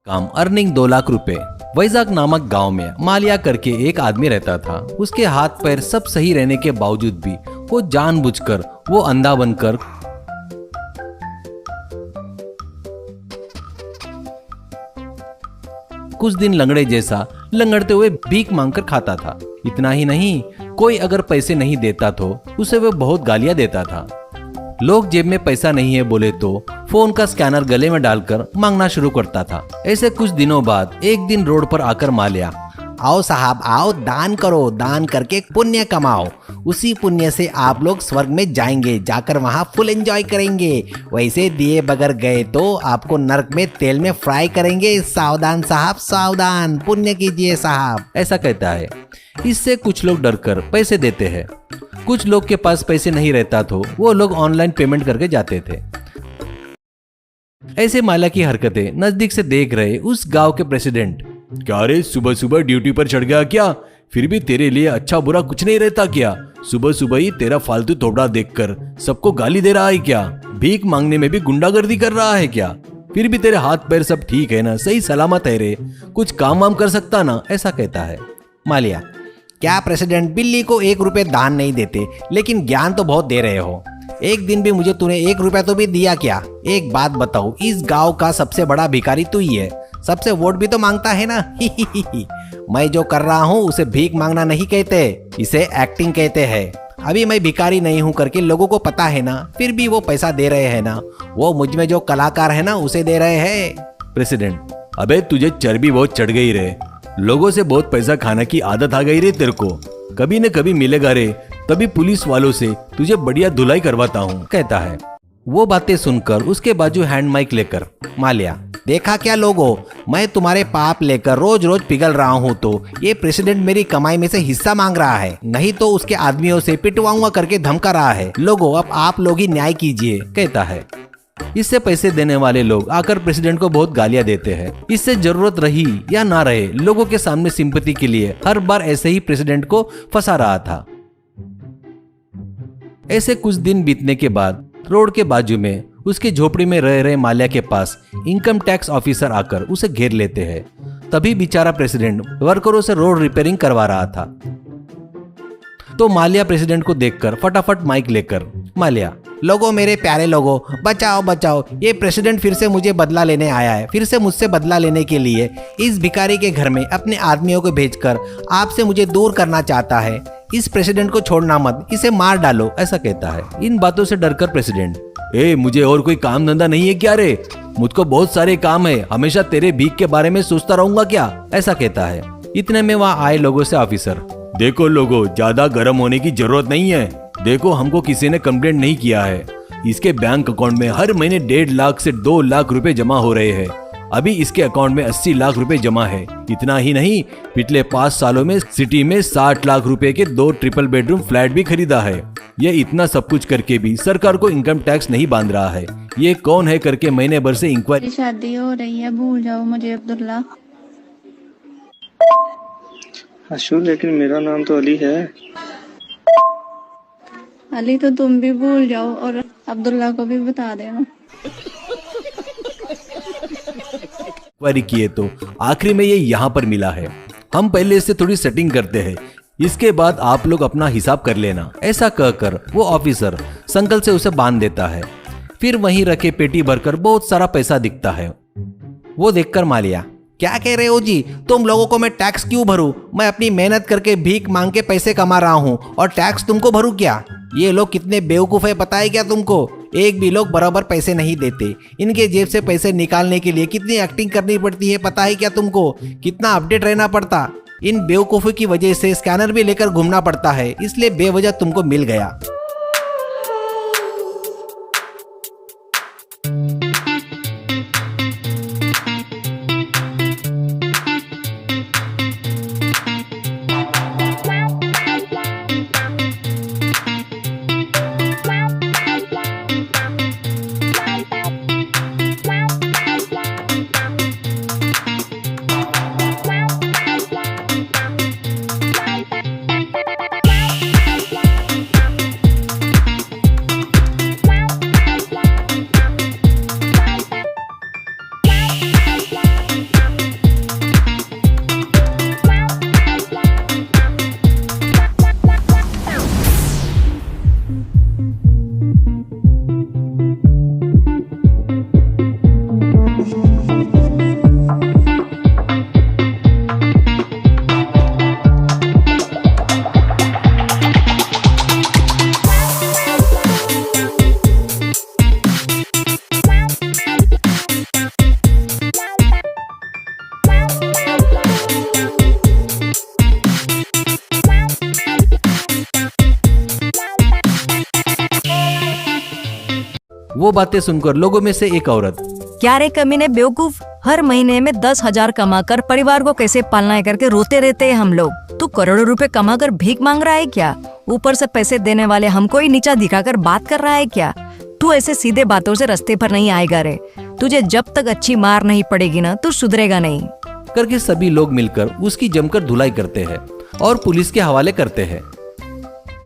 काम अर्निंग 2 लाख रुपए। वैजाग नामक गांव में मालिया करके एक आदमी रहता था। उसके हाथ पैर सब सही रहने के बावजूद भी वो जानबूझकर वो अंधा बनकर कुछ दिन लंगड़े जैसा लंगड़ते हुए भीख मांगकर खाता था। इतना ही नहीं, कोई अगर पैसे नहीं देता तो उसे वो बहुत गालियां देता था। लोग जेब में पैसा नहीं है बोले तो फोन का स्कैनर गले में डालकर मांगना शुरू करता था। ऐसे कुछ दिनों बाद एक दिन रोड पर आकर मालिया, आओ साहब आओ, दान करो, दान करके पुण्य कमाओ, उसी पुण्य से आप लोग स्वर्ग में जाएंगे, जाकर वहाँ फुल एंजॉय करेंगे। वैसे दिए बगैर गए तो आपको नरक में तेल में फ्राई करेंगे। सावधान साहब सावधान, पुण्य कीजिए साहब। ऐसा कहता है। इससे कुछ लोग डरकर पैसे देते हैं। कुछ लोग के पास पैसे नहीं रहता तो वो लोग ऑनलाइन पेमेंट करके जाते थे। ऐसे मालिया की हरकतें नजदीक से देख रहे उस गांव के प्रेसिडेंट, क्या रे, सुबह सुबह ड्यूटी पर चढ़ गया क्या? फिर भी तेरे लिए अच्छा बुरा कुछ नहीं रहता क्या? सुबह सुबह ही तेरा फालतू थोबड़ा देखकर सबको गाली दे रहा है क्या? भीख मांगने में भी गुंडागर्दी कर रहा है क्या? फिर भी तेरे हाथ पैर सब ठीक है ना? सही सलामत है रे? कुछ काम वाम कर सकता ना? ऐसा कहता है। मालिया, क्या प्रेसिडेंट बिल्ली को 1 रुपए दान नहीं देते, लेकिन ज्ञान तो बहुत दे रहे हो। एक दिन भी मुझे तूने 1 रुपया तो भी दिया क्या? एक बात बताओ, इस गांव का सबसे बड़ा भिखारी तू ही है, सबसे वोट भी तो मांगता है ना। मैं जो कर रहा हूँ उसे भीख मांगना नहीं कहते, इसे एक्टिंग कहते हैं। अभी मैं भिखारी नहीं हूँ करके लोगों को पता है ना, फिर भी वो पैसा दे रहे हैं ना। वो मुझ में जो कलाकार है ना उसे दे रहे हैं। प्रेसिडेंट, अबे तुझे चर्बी बहुत चढ़ गई रे, लोगों से बहुत पैसा खाने की आदत आ गई रे तेरे को। कभी न कभी मिलेगा रे, तभी पुलिस वालों से तुझे बढ़िया धुलाई करवाता हूँ, कहता है। वो बातें सुनकर उसके बाजू हैंड माइक लेकर, मालिया, देखा क्या लोगों, मैं तुम्हारे पाप लेकर रोज रोज पिघल रहा हूँ तो ये प्रेसिडेंट मेरी कमाई में से हिस्सा मांग रहा है, नहीं तो उसके आदमियों से पिटवाऊंगा करके धमका रहा है। लोगों, अब आप लोग ही न्याय कीजिए, कहता है। इससे पैसे देने वाले लोग आकर प्रेसिडेंट को बहुत गालियां देते हैं। इससे जरूरत रही या ना रहे, लोगों के सामने सिंपैथी के लिए हर बार ऐसे ही प्रेसिडेंट को फंसा रहा था। ऐसे कुछ दिन बीतने के बाद रोड के बाजू में उसकी झोपड़ी में रह रहे मालिया के पास इनकम टैक्स ऑफिसर आकर उसे घेर लेते हैं। तभी बेचारा प्रेसिडेंट वर्करों से रोड रिपेयरिंग करवा रहा था। तो मालिया प्रेसिडेंट को देखकर फटाफट माइक लेकर, मालिया, लोगों, मेरे प्यारे लोगों, बचाओ बचाओ, ये प्रेसिडेंट फिर से मुझे बदला लेने आया है। फिर से मुझसे बदला लेने के लिए इस भिखारी के घर में अपने आदमियों को भेजकर आपसे मुझे दूर करना चाहता है। इस प्रेसिडेंट को छोड़ना मत, इसे मार डालो, ऐसा कहता है। इन बातों से डरकर प्रेसिडेंट, मुझे और कोई काम धंधा नहीं है क्या रे? मुझको बहुत सारे काम है, हमेशा तेरे भीख के बारे में सोचता रहूंगा क्या? ऐसा कहता है। इतने में वहाँ आए लोगों से ऑफिसर, देखो लोगों, ज्यादा गर्म होने की जरूरत नहीं है। देखो, हमको किसी ने कंप्लेंट नहीं किया है। इसके बैंक अकाउंट में हर महीने 1.5 लाख से 2 लाख रुपए जमा हो रहे हैं। अभी इसके अकाउंट में 80 लाख रुपए जमा है। इतना ही नहीं, पिछले 5 सालों में सिटी में 60 लाख रुपए के 2 ट्रिपल बेडरूम फ्लैट भी खरीदा है। ये इतना सब कुछ करके भी सरकार को इनकम टैक्स नहीं बांध रहा है। ये कौन है करके महीने भर से इंक्वायरी। शादी हो रही है, भूल जाओ मुझे अब्दुल्ला। अशु, लेकिन मेरा नाम तो अली है। अली तो तुम भी भूल जाओ और अब्दुल्ला को भी बता देना। इंक्वायरी किए तो आखिरी में ये यहाँ पर मिला है। हम पहले इससे थोड़ी सेटिंग करते हैं, इसके बाद आप लोग अपना हिसाब कर लेना। ऐसा कहकर वो ऑफिसर संकल से उसे बांध देता है। फिर वहीं रखे पेटी भरकर बहुत सारा पैसा दिखता है। वो देखकर मालिया, क्या कह रहे हो जी? तुम लोगों को मैं टैक्स क्यों भरूं? मैं अपनी मेहनत करके भीख मांग के पैसे कमा रहा हूं और टैक्स तुमको भरूं क्या? ये लोग कितने बेवकूफ है पता है क्या तुमको? एक भी लोग बराबर पैसे नहीं देते। इनके जेब से पैसे निकालने के लिए कितनी एक्टिंग करनी पड़ती है पता है क्या तुमको? कितना अपडेट रहना पड़ता। इन बेवकूफों की वजह से स्कैनर भी लेकर घूमना पड़ता है, इसलिए बेवजह तुमको मिल गया। वो बातें सुनकर लोगों में से एक औरत, क्या रे कमीने बेवकूफ, हर महीने में 10,000 कमाकर परिवार को कैसे पालना है करके रोते रहते हैं हम लोग। तू करोड़ों रुपए कमाकर भीख मांग रहा है क्या? ऊपर से पैसे देने वाले हमको ही नीचा दिखाकर बात कर रहा है क्या? तू ऐसे सीधे बातों से रास्ते पर नहीं आएगा रे। तुझे जब तक अच्छी मार नहीं पड़ेगी ना, तू सुधरेगा नहीं। करके सभी लोग मिलकर उसकी जमकर धुलाई करते हैं और पुलिस के हवाले करते हैं।